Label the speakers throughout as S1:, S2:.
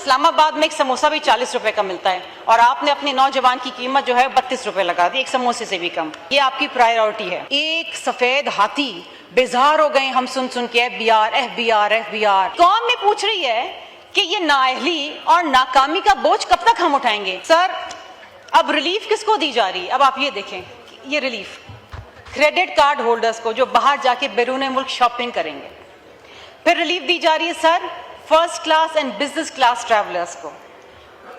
S1: इस्लामाबाद में एक समोसा भी 40 रुपए का मिलता है और आपने अपने नौजवान की कीमत जो है 32 रुपए लगा दी, एक समोसे से भी कम। ये आपकी प्रायोरिटी है। एक सफेद हाथी बेजार हो गए हम सुन सुन के FBR FBR FBR। कौन में पूछ रही है कि ये नाअहली और नाकामी का बोझ कब तक हम उठाएंगे? सर अब रिलीफ किसको दी जा रही है? अब आप ये देखें, ये रिलीफ क्रेडिट कार्ड होल्डर्स को जो बाहर जाके बैरून मुल्क शॉपिंग करेंगे। फिर रिलीफ दी जा रही है sir first class and business class travellers को।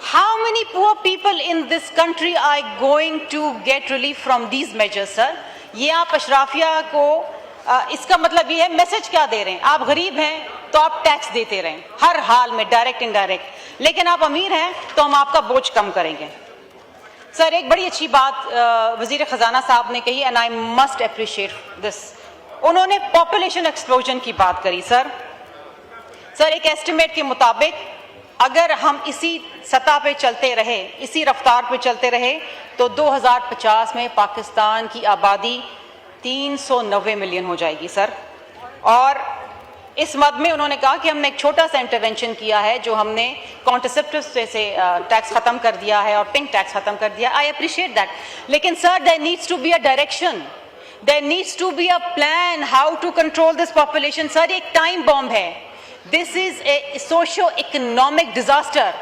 S1: How many poor people in this country are going to get relief from these measures? Sir ये आप अशराफिया को इसका मतलब ये है, मैसेज क्या दे रहे हैं? आप गरीब हैं तो आप टैक्स देते रहें हर हाल में, डायरेक्ट इनडायरेक्ट, लेकिन आप अमीर हैं तो हम आपका बोझ कम करेंगे। सर एक बड़ी अच्छी बात वजीर खजाना साहब ने कही and I must appreciate this. उन्होंने पॉपुलेशन एक्सप्लोजन की बात करी। सर एक एस्टिमेट के मुताबिक अगर हम इसी सतह पे चलते रहे, इसी रफ्तार पे चलते रहे तो 2050 में पाकिस्तान की आबादी 390 मिलियन हो जाएगी सर। और इस मद में उन्होंने कहा कि हमने एक छोटा सा इंटरवेंशन किया है, जो हमने कॉन्ट्रसेप्टिव से टैक्स खत्म कर दिया है और पिंक टैक्स खत्म कर दिया। आई अप्रिशिएट दैट, लेकिन sir there needs to be a direction, there needs to be a plan how to control this population. Sir एक टाइम बॉम्ब है, this is a socio economic disaster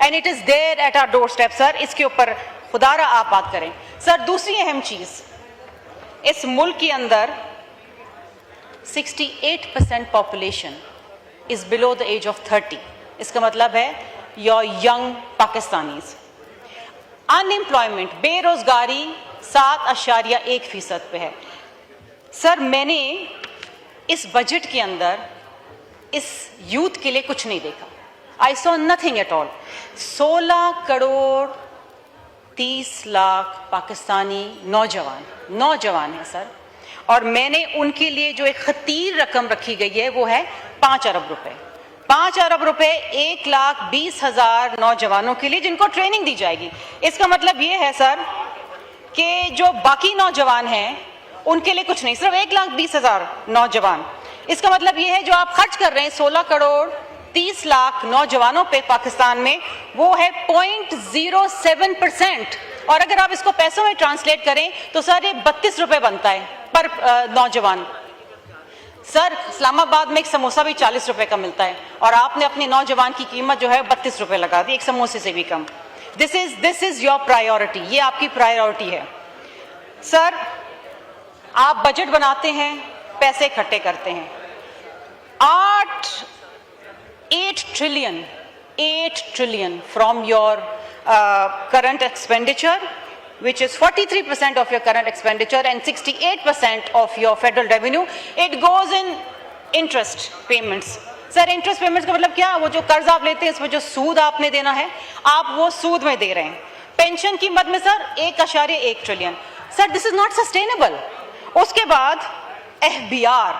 S1: and it is there at our doorstep. Sir इसके ऊपर खुदारा आप बात करें। Sir दूसरी अहम चीज, इस मुल्क के अंदर 68% population is below the age of 30। इसका मतलब है योर यंग पाकिस्तानीज। अनएम्प्लॉयमेंट, बेरोजगारी 7.1% पे है। सर मैंने इस बजट के अंदर इस यूथ के लिए कुछ नहीं देखा। I saw nothing at all. 16 crore 30 lakh Pakistani नौजवान है सर, और मैंने उनके लिए जो एक खतीर रकम रखी गई है वो है 5 अरब रुपए। 5 अरब रुपए 1,20,000 नौजवानों के लिए जिनको ट्रेनिंग दी जाएगी। इसका मतलब ये है सर कि जो बाकी नौजवान हैं उनके लिए कुछ नहीं, सिर्फ 1,20,000 नौजवान। इसका मतलब ये है जो आप खर्च कर रहे हैं 16 करोड़ 30 लाख नौजवानों पे पाकिस्तान में, वो है 0.07%। और अगर आप इसको पैसों में ट्रांसलेट करें तो सर ये 32 रुपए बनता है पर नौजवान। सर इस्लामाबाद में एक समोसा भी 40 रुपए का मिलता है और आपने अपने नौजवान की कीमत जो है 32 रुपए लगा दी, एक समोसे से भी कम। दिस इज योर प्रायोरिटी, ये आपकी प्रायोरिटी है। सर आप बजट बनाते हैं, पैसे इकट्ठे करते हैं। 8 trillion from your current expenditure, which is 43% of your current expenditure and 68% of your federal revenue, it goes in interest payments. Sir interest payments का मतलब क्या? वो जो कर्ज आप लेते हैं इसमें जो सूद आपने देना है, आप वो सूद में दे रहे हैं। पेंशन की मद में sir 1.1 trillion. Sir this is not sustainable. उसके बाद FBR,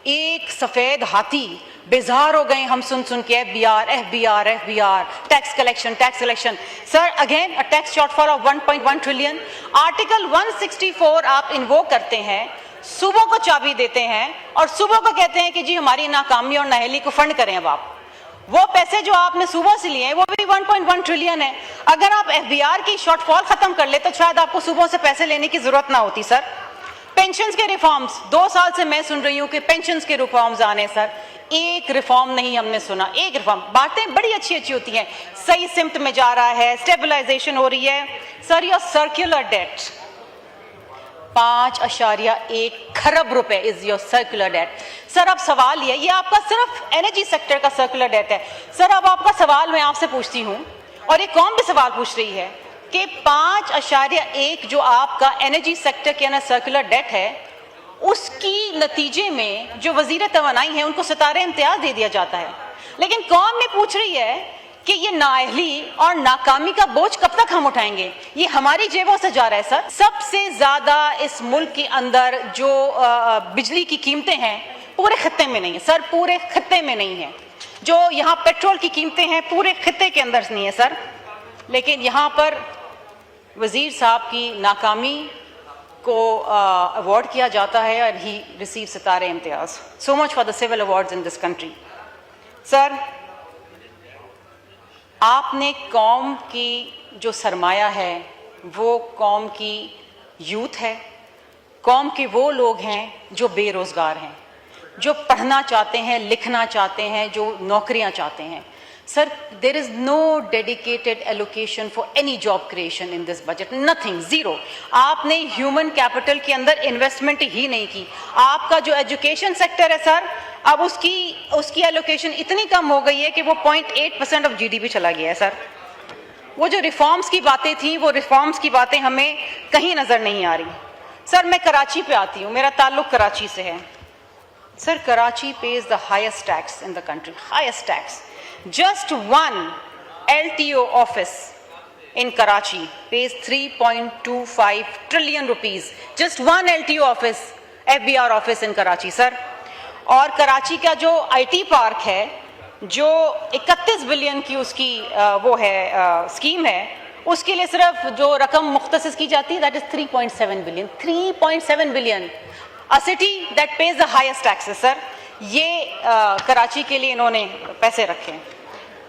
S1: एक सफेद हाथी बेजार हो गए हम सुन सुन के FBR tax collection. Sir again a tax shortfall of 1.1 trillion. Article 164 आप इन्वोक करते हैं, सूबों को चाबी देते हैं और सूबों को कहते हैं कि जी हमारी नाकामी और नाअहली को फंड करें। अब आप वो पैसे जो आपने सूबों से लिए हैं वो भी 1.1 ट्रिलियन है। अगर आप FBR की शॉर्टफॉल खत्म कर ले तो शायद आपको सूबों से पैसे लेने की जरूरत ना होती। सर पेंशन्स के रिफॉर्म्स, 2 साल से मैं सुन रही हूँ कि पेंशन्स के रिफॉर्म्स आने। सर एक रिफॉर्म नहीं हमने सुना, एक रिफॉर्म। बातें बड़ी अच्छी होती हैं, सही सिम्त में जा रहा है, स्टेबलाइजेशन हो रही है। सर योर सर्कुलर डेट 5.1 खरब रुपए is your circular debt. Sir अब सवाल ये आपका सिर्फ एनर्जी सेक्टर का सर्कुलर डेट है। सर अब आपका सवाल मैं आपसे पूछती हूँ और ये कौन भी सवाल पूछ रही है कि 5.1 जो आपका एनर्जी सेक्टर के अंदर सर्कुलर डेट है, उसकी नतीजे में जो वजीर तवानाई है उनको सितारे इम्तियाज दे दिया जाता है। लेकिन कौन में पूछ रही है कि ये नाअहली और नाकामी का बोझ कब तक हम उठाएंगे? ये हमारी जेबों से जा रहा है। सर सबसे ज्यादा इस मुल्क के अंदर जो बिजली की कीमतें हैं पूरे खत्ते में नहीं है। सर पूरे खत्ते में नहीं है। जो यहाँ पेट्रोल की कीमतें हैं पूरे खत्ते के अंदर नहीं है सर। लेकिन यहाँ पर वजीर साहब की नाकामी को अवार्ड किया जाता है और ही receive Sitara-e-Imtiaz. So much for the civil awards in this country. Sir आपने कौम की जो सरमाया है वो कौम की यूथ है, कौम के वो लोग हैं जो बेरोज़गार हैं, जो पढ़ना चाहते हैं, लिखना चाहते हैं, जो नौकरियां चाहते हैं। Sir, there is no dedicated allocation for any job creation in this budget, nothing, zero. आपने ह्यूमन कैपिटल के अंदर इन्वेस्टमेंट ही नहीं की। आपका जो एजुकेशन सेक्टर है सर, अब उसकी एलोकेशन इतनी कम हो गई है कि वो 0.8% ऑफ GDP चला गया है सर। वो जो रिफॉर्म्स की बातें थी, वो रिफॉर्म्स की बातें हमें कहीं नज़र नहीं आ रही। सर, मैं कराची पे आती हूँ, मेरा ताल्लुक कराची से है। Sir, Karachi page the highest tax in the country, highest tax. Just one LTO office in Karachi pays 3.25 trillion rupees. Just one LTO office, FBR office in Karachi, sir. और कराची का जो IT पार्क है, जो 31 बिलियन की उसकी वो है scheme है, उसके लिए सिर्फ जो रकम मुख्तसिस की जाती है, that is 3.7 billion, 3.7 billion. A city that pays the highest taxes, sir. ये कराची के लिए इन्होंने पैसे रखे हैं।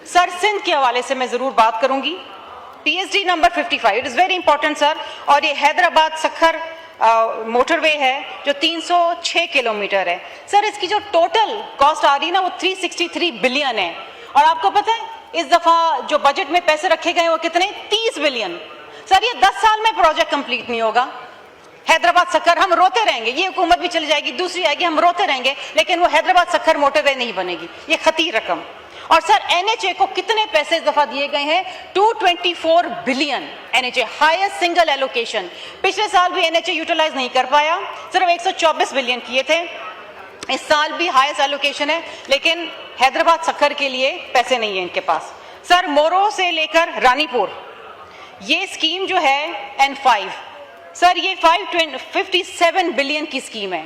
S1: सर, सिंध के हवाले से मैं ज़रूर बात करूंगी। PSD number 55, it is very important sir. और ये हैदराबाद सखर मोटरवे है जो 306 किलोमीटर है। सर, इसकी जो टोटल कॉस्ट आ रही है ना, वो 363 बिलियन है। और आपको पता है इस दफ़ा जो बजट में पैसे रखे गए वो कितने, 30 बिलियन। सर, ये 10 साल में प्रोजेक्ट कंप्लीट नहीं होगा। हैदराबाद सखर, हम रोते रहेंगे, ये हुकूमत भी चली जाएगी, दूसरी आएगी, हम रोते रहेंगे, लेकिन वो हैदराबाद सखर मोटरवे नहीं बनेगी। ये खतीर रकम। और सर, NHA को कितने पैसे इस दफा दिए गए हैं, 224 billion. NHA highest single allocation. पिछले साल भी NHA यूटिलाइज नहीं कर पाया, सिर्फ 124 बिलियन किए थे। इस साल भी हाईएस्ट एलोकेशन है, लेकिन हैदराबाद सखर के लिए पैसे नहीं है इनके पास। सर, मोरो से लेकर रानीपुर ये स्कीम जो है N5, सर ये 557 बिलियन की स्कीम है।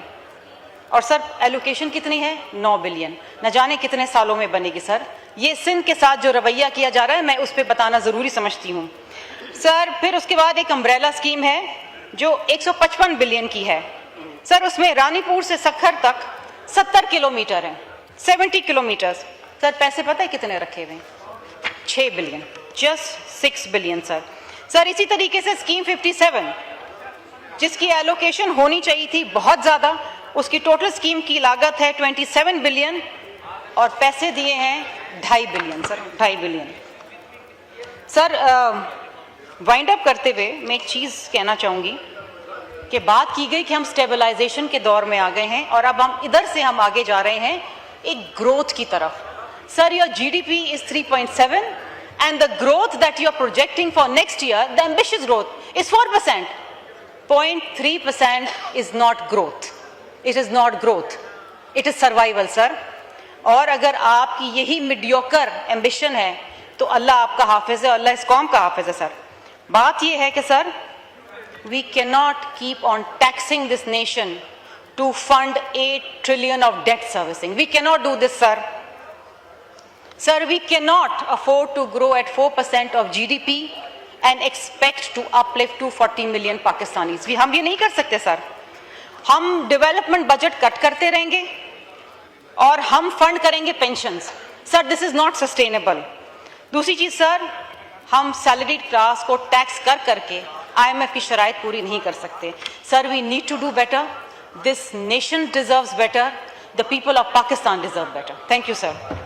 S1: और सर, एलोकेशन कितनी है, 9 बिलियन। न जाने कितने सालों में बनेगी सर। ये सिंध के साथ जो रवैया किया जा रहा है, मैं उस पर बताना ज़रूरी समझती हूँ सर। फिर उसके बाद एक अम्ब्रेला स्कीम है जो 155 बिलियन की है। सर, उसमें रानीपुर से सखर तक 70 किलोमीटर है, 70 किलोमीटर। सर, पैसे पता है कितने रखे हुए हैं, 6 billion, just 6 billion sir. Sir, इसी तरीके से स्कीम 57 जिसकी एलोकेशन होनी चाहिए थी बहुत ज़्यादा, उसकी टोटल स्कीम की लागत है 27 बिलियन और पैसे दिए हैं 2.5 billion sir, 2.5 billion. Sir, wind up करते हुए मैं एक चीज़ कहना चाहूँगी कि बात की गई कि हम स्टेबलाइजेशन के दौर में आ गए हैं और अब हम इधर से हम आगे जा रहे हैं एक ग्रोथ की तरफ। Sir, your GDP is 3.7 and the growth that you are projecting for next year, the ambitious growth is 4%। 0.3% is not growth, it is not growth, it is survival sir. और अगर आपकी यही मीडियोकर एम्बिशन है तो अल्लाह आपका हाफिज़ है, अल्लाह इस कौम का हाफिज़ है सर। बात यह है कि sir, we can not keep on taxing this nation to fund 8 trillion of debt servicing. We can not do this sir. Sir, we can not afford to grow at 4% of GDP and expect to uplift 240 million Pakistanis. हम ये नहीं कर सकते sir. हम development budget cut करते रहेंगे और हम फंड करेंगे pensions. Sir, this is not sustainable. दूसरी चीज सर, हम सैलरीड क्लास को टैक्स कर करके IMF की शराइत पूरी नहीं कर सकते sir. We need to do better, this nation deserves better, the people of Pakistan deserve better. Thank you sir.